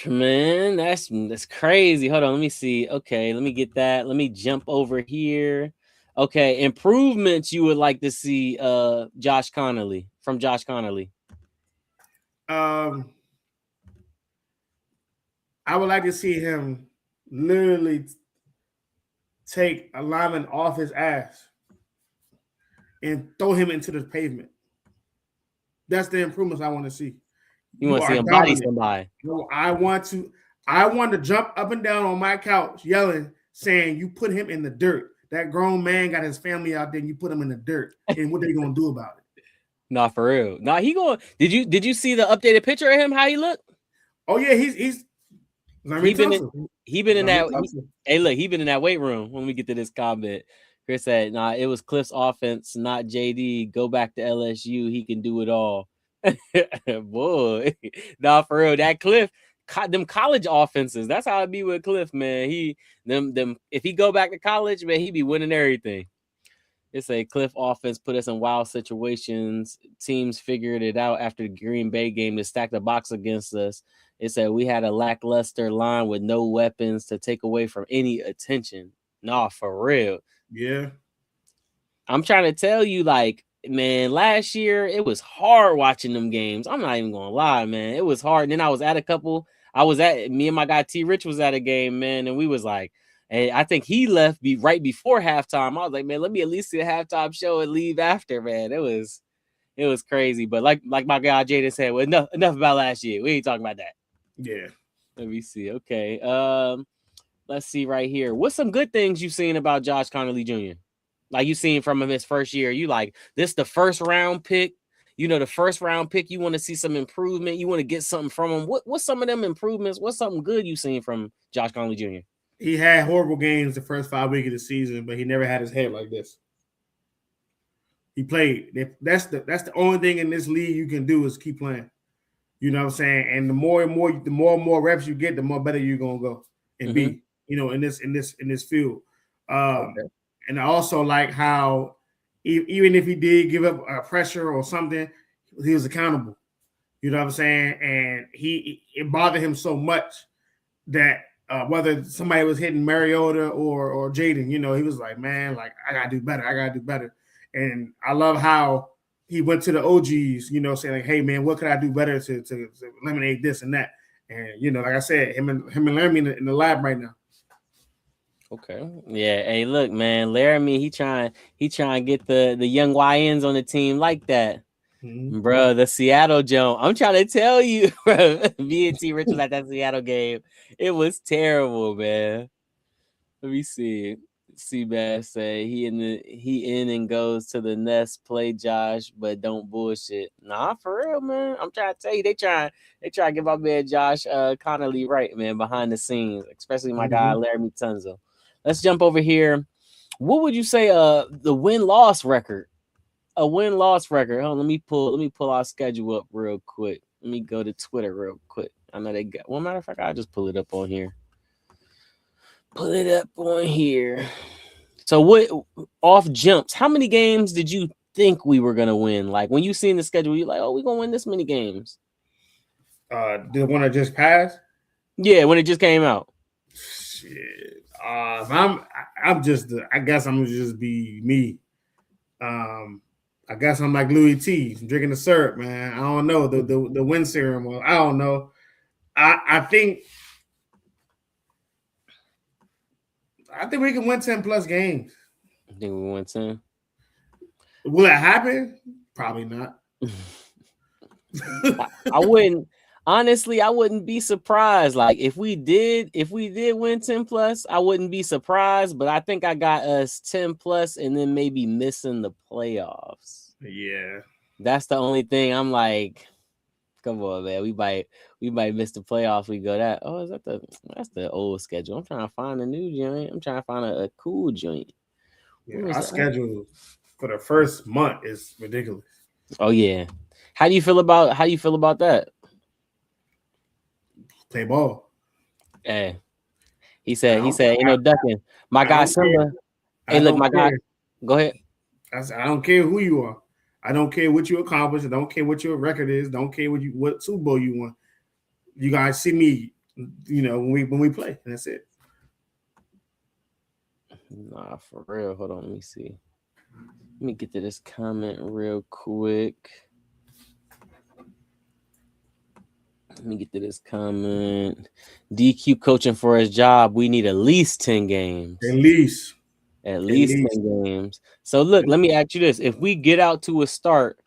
Man, that's crazy. Hold on, let me see. Okay, let me get that. Let me jump over here. Okay, improvements you would like to see Josh Connolly. I would like to see him literally take a lineman off his ass and throw him into the pavement. That's the improvements I want to see. You want to see him body somebody. I want to jump up and down on my couch yelling, saying, you put him in the dirt. That grown man got his family out there and you put him in the dirt. And what are they going to do about it? Nah, for real. Nah, he going. Did you see the updated picture of him? How he look? Oh yeah, he's he been in that. Hey, look, he been in that weight room. When we get to this comment, Chris said, "Nah, it was Cliff's offense, not JD. Go back to LSU. He can do it all." Boy, nah, for real. That Cliff, them college offenses. That's how it be with Cliff, man. Them. If he go back to college, man, he be winning everything. It's a Cliff offense put us in wild situations. Teams figured it out after the Green Bay game to stack the box against us. It said we had a lackluster line with no weapons to take away from any attention. Nah, for real. Yeah. I'm trying to tell you, like, man, last year it was hard watching them games. I'm not even gonna lie, man. It was hard. And then I was at a couple. Me and my guy T Rich was at a game, man, and we was like, hey, I think he left right before halftime. I was like, man, let me at least see a halftime show and leave after, man. It was crazy. But like my guy Jaden said, well, enough about last year. We ain't talking about that. Yeah. Let me see. Okay. Let's see right here. What's some good things you've seen about Josh Connolly Jr.? Like you seen from him his first year. You like this the first round pick. You know, the first round pick, you want to see some improvement. You want to get something from him. What's some of them improvements? What's something good you seen from Josh Connolly Jr.? He had horrible games the first 5 weeks of the season, but he never had his head like this. He played. That's the only thing in this league you can do is keep playing. You know what I'm saying? And the more and more reps you get, the more better you're gonna go and be. You know, in this field. Okay. And I also like how even if he did give up pressure or something, he was accountable. You know what I'm saying? And it bothered him so much that whether somebody was hitting Mariota or Jaden, you know, he was like, man, like I gotta do better. And I love how he went to the OGs, you know, saying like, hey man, what could I do better to eliminate this and that? And you know, like I said, him and Laramie in the lab right now. Okay. Yeah. Hey, look, man, Laramie, he trying to get the young YNs on the team like that. Bro, the Seattle Jones. I'm trying to tell you, bro. Me and T Rich was at that Seattle game. It was terrible, man. Let me see. Seabass say he in and goes to the Nest, play Josh, but don't bullshit. Nah, for real, man. I'm trying to tell you, they try to give my man Josh Connolly right, man, behind the scenes, especially my guy Laramie Tunzel. Let's jump over here. What would you say the win-loss record? A win-loss record. Hold on, let me pull our schedule up real quick. Let me go to Twitter real quick. I know they got one. Matter of fact, I'll just pull it up on here. So what off jumps? How many games did you think we were gonna win? Like when you seen the schedule, you're like, oh, we're gonna win this many games. The one that just passed? Yeah, when it just came out. Shit. I guess I'm gonna just be me. I guess I'm like Louis T. I'm drinking the syrup, man. I don't know the win serum. I don't know. I think we can win 10 plus games. I think we win 10. Will it happen? Probably not. I wouldn't. Honestly, I wouldn't be surprised. Like if we did win 10 plus, I wouldn't be surprised. But I think I got us 10 plus and then maybe missing the playoffs. Yeah. That's the only thing I'm like, come on, man. We might miss the playoffs. We go that. Oh, that's the old schedule. I'm trying to find a new joint. I'm trying to find a cool joint. Yeah, our schedule for the first month is ridiculous. Oh yeah. How do you feel about that? Play ball. Hey. He said, you know, ducking. My guy Simba. Hey, look, my guy. Go ahead. I don't care who you are. I don't care what you accomplished. I don't care what your record is. Don't care what Super Bowl you won. You guys see me, you know, when we play, and that's it. Nah, for real. Hold on, let me see. Let me get to this comment real quick. DQ coaching for his job. We need at least 10 games. At least. At least 10 games. So look, let me ask you this. If we get out to a start,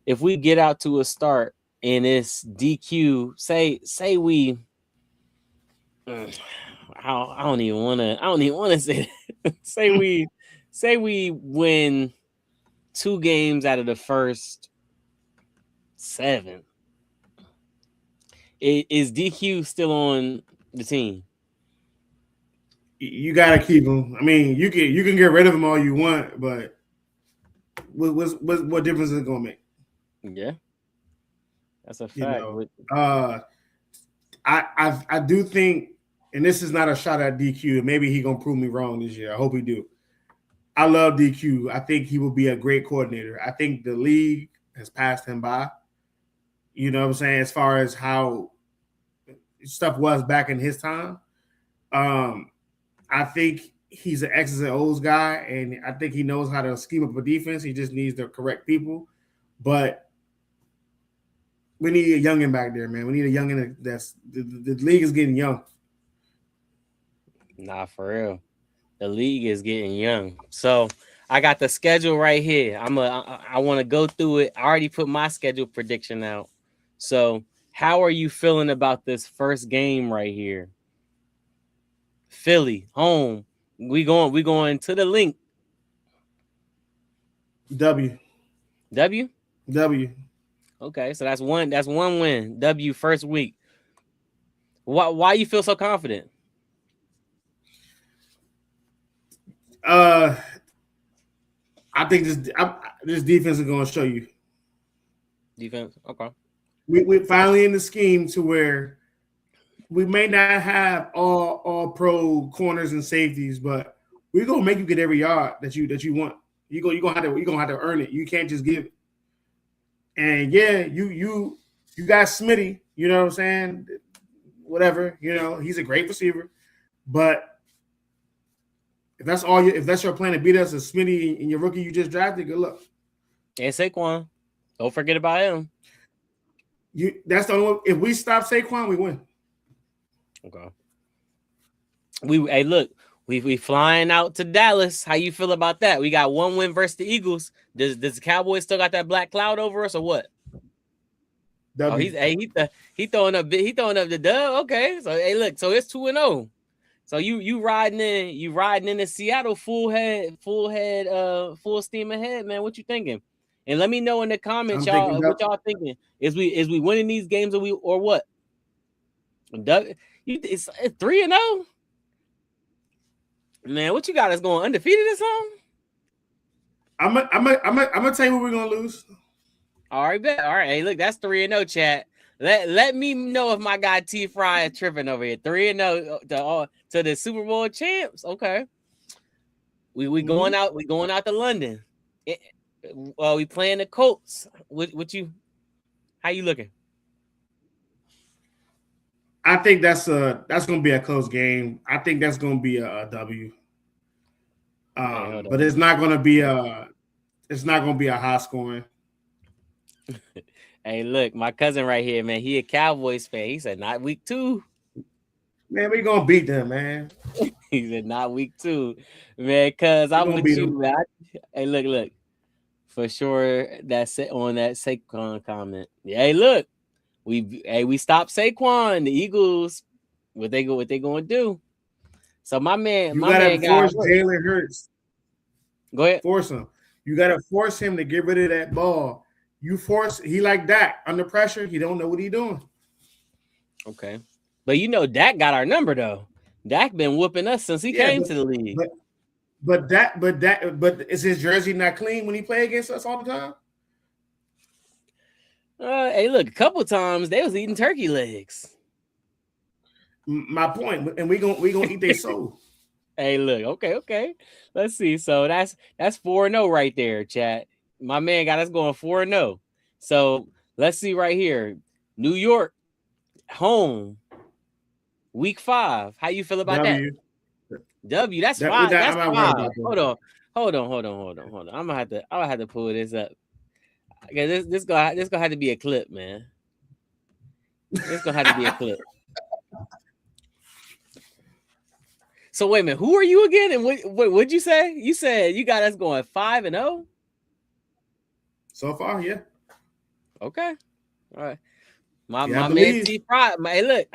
and it's DQ, say we I don't even want to say that. say we win 2 games out of the first 7. Is DQ still on the team? You gotta keep him. I mean, you can get rid of him all you want, but what difference is it gonna make? Yeah, that's a fact. I do think, and this is not a shot at DQ. Maybe he gonna prove me wrong this year. I hope he do. I love DQ. I think he will be a great coordinator. I think the league has passed him by. You know what I'm saying? As far as how stuff was back in his time. I think he's an X's and O's guy, and I think he knows how to scheme up a defense. He just needs the correct people. But we need a youngin back there, man. We need a youngin that's the league is getting young. Nah, for real. The league is getting young. So I got the schedule right here. I want to go through it. I already put my schedule prediction out. So how are you feeling about this first game right here? Philly home. We going to the link. W. Okay, so that's one win. W first week. Why you feel so confident? I think this defense is going to show you. Defense, okay. We're finally in the scheme to where we may not have all pro corners and safeties, but we're gonna make you get every yard that you want. You're gonna have to earn it. You can't just give it. And yeah, you got Smitty, you know what I'm saying? Whatever, he's a great receiver. But if that's your plan to beat us, is Smitty and your rookie you just drafted, good luck. And Saquon. Don't forget about him. That's the only one. If we stop Saquon, we win. Okay. We flying out to Dallas. How you feel about that? We got 1 win versus the Eagles. Does the Cowboys still got that black cloud over us or what? W. He throwing up the dub. Okay, so look, so it's 2-0. So you riding in Seattle full steam ahead, man. What you thinking? And let me know in the comments, y'all, what y'all thinking. Is we winning these games or what? It's 3-0. Man, what you got us going undefeated or something? I'm gonna tell you what we're gonna lose. All right, bet. All right, hey, look, that's 3-0, chat. Let me know if my guy T Fry is tripping over here. 3-0 to the Super Bowl champs. Okay, we going out. We going out to London. We playing the Colts. How you looking? I think that's gonna be a close game. I think that's gonna be a W. But it's not gonna be a high scoring. Hey, look, my cousin right here, man. He a Cowboys fan. He said not week 2. Man, we gonna beat them, man. He said not week 2, man. Cause I'm with you, man. Hey, look. For sure, that's it on that Saquon comment. Yeah, hey, look. We stopped Saquon. The Eagles, what they gonna do? So my man, gotta force Jalen Hurts. Go ahead. Force him. You gotta force him to get rid of that ball. He like Dak under pressure. He don't know what he's doing. Okay, but Dak got our number though. Dak been whooping us since he came to the league. But is his jersey not clean when he play against us all the time? Hey, look, a couple times they was eating turkey legs. My point, and we gonna eat their soul. Hey, look, okay. Let's see. So that's 4-0 right there, chat. My man got us going 4-0. So let's see right here. New York, home, week 5. How you feel about that? W. That's That, five. I'm That's not worried five. about that. Hold on. I'm gonna have to pull this up. Okay, this gonna have to be a clip, man. This gonna have to be a clip. So wait a minute, who are you again? And what'd you say? You said you got us going 5-0? So far, yeah. Okay. All right. My Yeah, man T Pride. Hey look,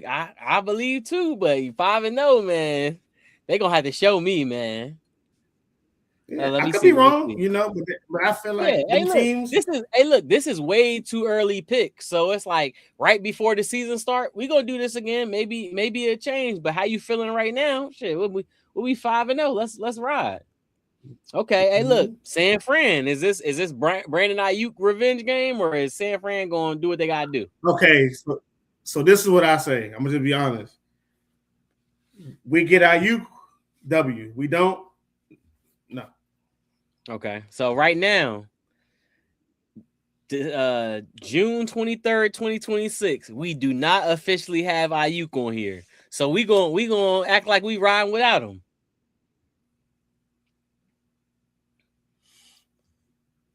I believe too, but 5-0, man. They gonna have to show me, man. Yeah, Let I me could see. be wrong, but I feel like teams. This is way too early pick. So it's like right before the season start, we gonna do this again. Maybe a change. But how you feeling right now? Shit, we'll be 5-0. Let's ride. Okay. Hey, look, San Fran. Is this Brandon Ayuk revenge game, or is San Fran gonna do what they gotta do? Okay, so this is what I say. I'm gonna just be honest. We get Ayuk, W. We don't. No. Okay. So right now, June 23rd, 2026, we do not officially have Ayuk on here. So we gonna act like we riding without him.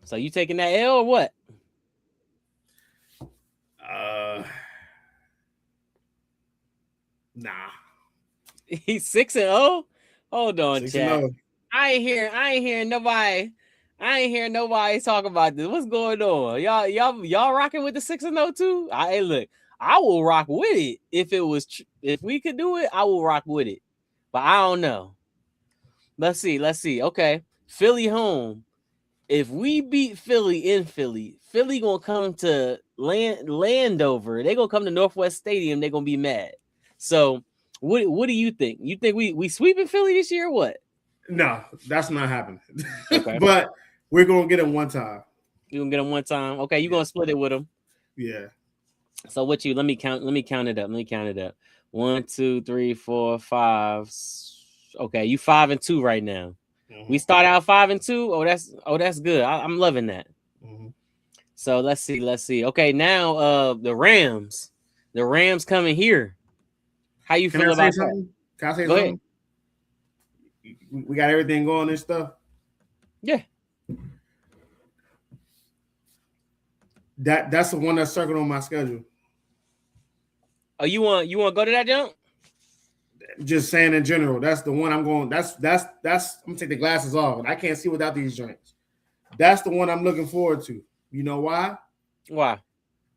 So you taking that L or what? Nah. He's 6-0. Hold on, chat. 6-0. I ain't hearing nobody. I ain't hearing nobody talk about this. What's going on? Y'all rocking with the 6-0 too? Hey, look, I will rock with it if we could do it. I will rock with it, but I don't know. Let's see. Okay, Philly home. If we beat Philly in Philly gonna come to Landover. They gonna come to Northwest Stadium. They gonna be mad. So, what do you think? You think we sweeping Philly this year or what? No, that's not happening. Okay. But we're gonna get him one time. You gonna get him one time? Okay, you gonna split it with him? Yeah. So what you? Let me count it up. 1, 2, 3, 4, 5. Okay, you 5-2 right now. Mm-hmm. We start out 5-2. Oh, that's good. I'm loving that. Mm-hmm. So let's see. Okay, now the Rams coming here. How you feel about that? Can I say something? Ahead. We got everything going and stuff. Yeah. That's the one that's circled on my schedule. Oh, you want to go to that jump? Just saying in general, that's the one I'm going. That's I'm gonna take the glasses off. I can't see without these joints. That's the one I'm looking forward to. You know why? Why?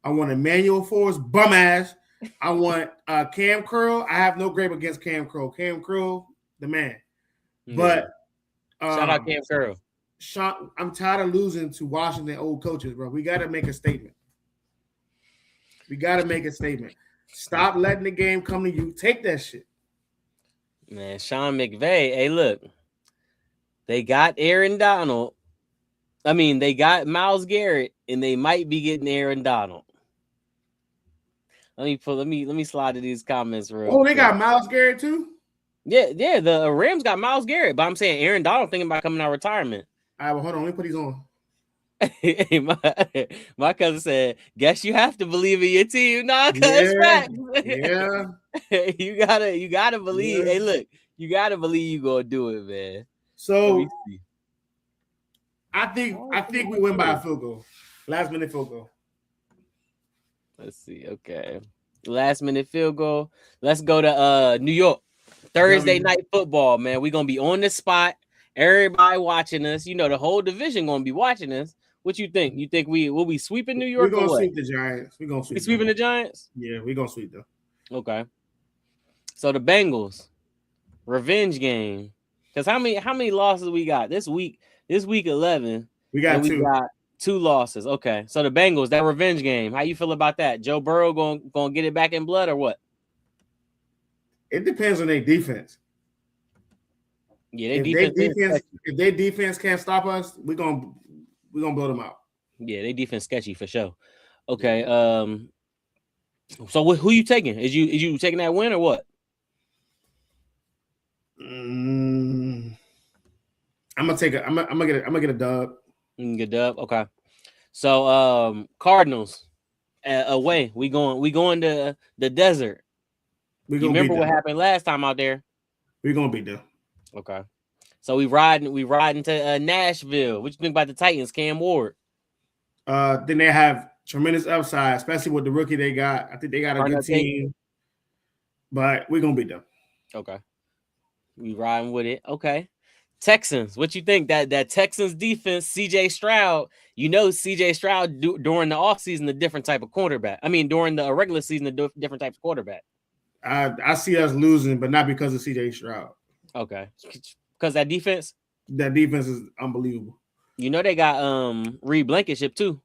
I want Emmanuel Forbes bum ass. I want Cam Curl. I have no grade against Cam Curl. Cam Curl, the man. Yeah. But shout out Cam Curl. Sean, I'm tired of losing to Washington old coaches, bro. We got to make a statement. Stop letting the game come to you. Take that shit. Man, Sean McVay. Hey, look. They got Aaron Donald. I mean, they got Myles Garrett, and they might be getting Aaron Donald. Let me slide to these comments real quick. They got Myles Garrett too? Yeah. The Rams got Myles Garrett, but I'm saying Aaron Donald thinking about coming out of retirement. All right, well, hold on. Let me put these on. my cousin said, "Guess you have to believe in your team." Nah, cuz facts. Yeah. you gotta believe. Yeah. Hey, look, you gotta believe you gonna do it, man. So I think we win by a field goal. Last minute field goal. Let's see. Okay. Last minute field goal. Let's go to New York. Thursday night football, man. We're gonna be on the spot. Everybody watching us. You know, the whole division gonna be watching us. What you think? You think will we sweeping New York? We're gonna sweep the Giants. We're gonna sweep. Sweeping the Giants? Yeah, we're gonna sweep them. Okay. So the Bengals, revenge game. Because how many losses we got this week? This week 11. We got 2. We got 2 losses. Okay. So the Bengals, that revenge game. How you feel about that? Joe Burrow gonna get it back in blood or what? It depends on their defense. Yeah, if their defense can't stop us, we're gonna blow them out. Yeah, they defense sketchy for sure. Okay. So who you taking? Is you taking that win or what? I'm gonna get a dub. Get a dub. Okay. So Cardinals away. We going to the desert. You remember what happened last time out there? We're gonna beat them. Okay. So we riding to Nashville. What you think about the Titans, Cam Ward? Then they have tremendous upside, especially with the rookie they got. I think they got a good team, but we're gonna beat them. Okay. We riding with it. Okay. Texans, what you think? That Texans defense, CJ Stroud, CJ Stroud during the offseason, a different type of quarterback. I mean, during the regular season, a different type of quarterback. I see us losing, but not because of CJ Stroud. Okay. Because that defense is unbelievable. They got Reed Blankenship too.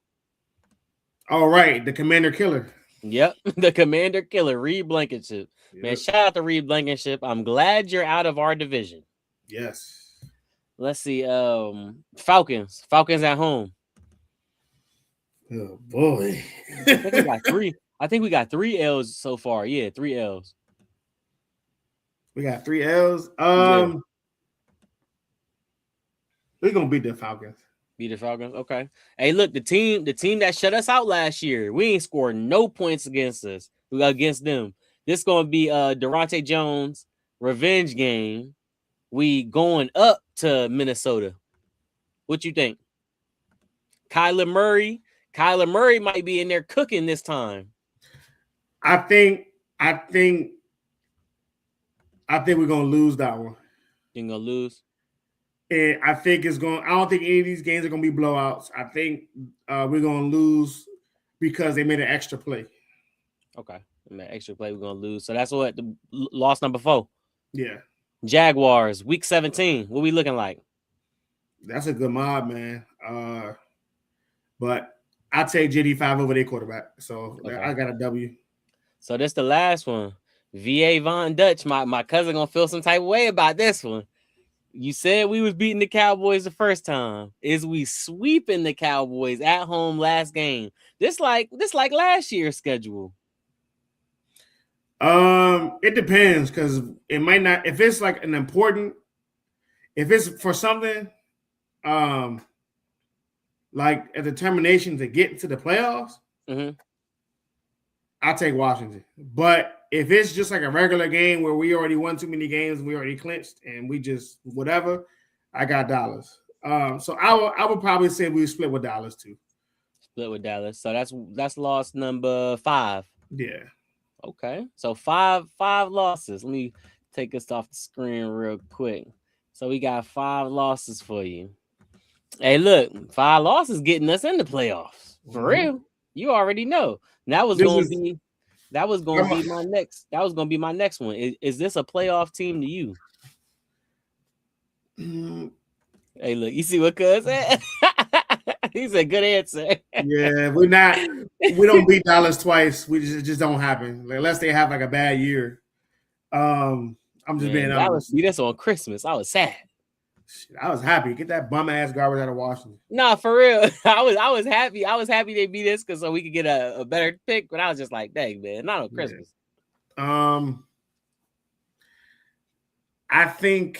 All right, the Commander Killer. Yep, the Commander Killer, Reed Blankenship. Yep. Man, shout out to Reed Blankenship. I'm glad you're out of our division. Yes. Let's see. Falcons at home. Oh boy. I think we got 3 L's so far. Yeah, 3 L's. We got 3 L's. We're gonna beat the Falcons. Beat the Falcons. Okay. Hey, look, the team that shut us out last year, we ain't scored no points against them. This gonna be Durante Jones revenge game. We going up to Minnesota. What you think? Kyler Murray might be in there cooking this time. I think we're gonna lose that one. You're gonna lose. And I think I don't think any of these games are gonna be blowouts. I think we're gonna lose because they made an extra play. Okay. Extra play, we're gonna lose. So that's what the loss number 4. Yeah. Jaguars, week 17. What we looking like? That's a good mob, man. But I take JD5 over their quarterback. So okay. I got a W. So this the last one. VA Von Dutch. My cousin gonna feel some type of way about this one. You said we was beating the Cowboys the first time. Is we sweeping the Cowboys at home last game? This like last year's schedule. It depends because it might not. If it's like if it's for something, like a determination to get into the playoffs, I'll take Washington. But if it's just like a regular game where we already won too many games, we already clinched, and we just whatever, I got Dallas. So I would probably say we split with Dallas too. Split with Dallas. So that's loss number 5. Yeah. Okay. So 5 losses. Let me take this off the screen real quick. So we got 5 losses for you. Hey, look, 5 losses getting us in the playoffs. For real. You already know. That was going to be my next one. Is this a playoff team to you? Hey, look, you see what Cuz said? He's a good answer. Yeah, we don't beat Dallas twice. We just don't happen. Like, unless they have like a bad year. I'm just being honest. That's on Christmas. I was sad. I was happy. Get that bum ass garbage out of Washington. Nah, for real. I was happy. I was happy they beat us so we could get a better pick. But I was just like, dang, man, not on Christmas. Yeah. I think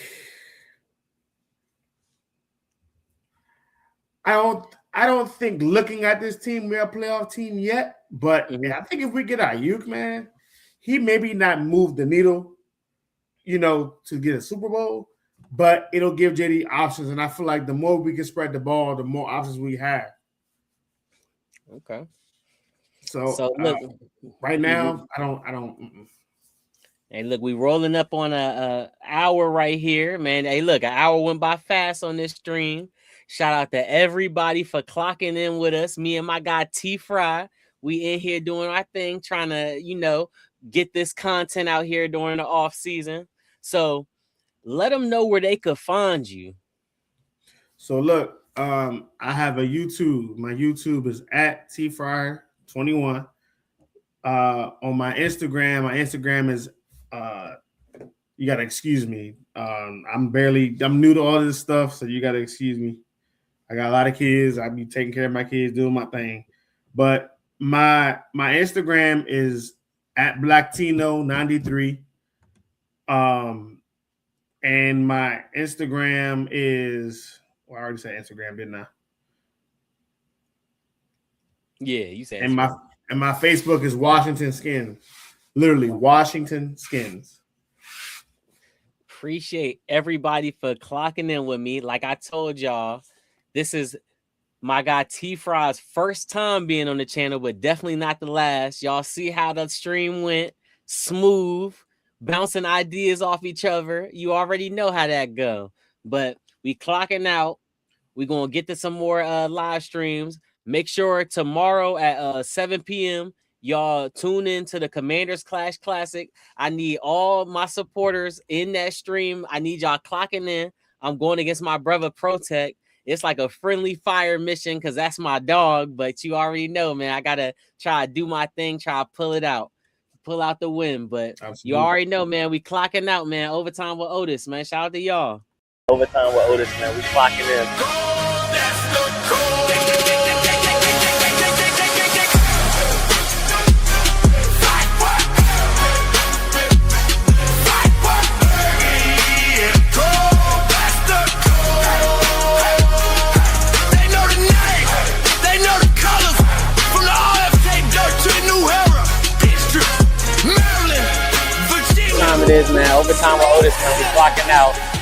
I don't think looking at this team, we're a playoff team yet. But I think if we get Ayuk, man, he maybe not move the needle, to get a Super Bowl, but it'll give JD options. And I feel like the more we can spread the ball, the more options we have. Okay. So look, right now, I don't. Hey, look, we rolling up on a hour right here, man. Hey, look, an hour went by fast on this stream. Shout out to everybody for clocking in with us. Me and my guy T Fry, we in here doing our thing, trying to, get this content out here during the off season. So let them know where they could find you. So look, I have a YouTube. My YouTube is at TFryer21. On my Instagram is you gotta excuse me. I'm new to all this stuff, so you gotta excuse me. I got a lot of kids. I be taking care of my kids, doing my thing. But my Instagram is at Blacktino93. And my Instagram is, I already said Instagram, didn't I? Yeah, you said. And my Facebook is Washington Skins. Literally Washington Skins. appreciate everybody for clocking in with me. Like I told y'all, this is my guy T-Fry's first time being on the channel, but definitely not the last. Y'all see how the stream went smooth, bouncing ideas off each other. You already know how that go. But we clocking out. We're going to get to some more live streams. Make sure tomorrow at 7 p.m., y'all tune in to the Commanders Clash Classic. I need all my supporters in that stream. I need y'all clocking in. I'm going against my brother Protect. It's like a friendly fire mission because that's my dog. But you already know, man, I got to try to do my thing, try to pull it out. Pull out the win. But you already know, man, we clocking out, man. Overtime with Otis, man. Shout out to y'all. Overtime with Otis, man. We clocking in. It is, man. Overtime with Otis, man. We clocking out.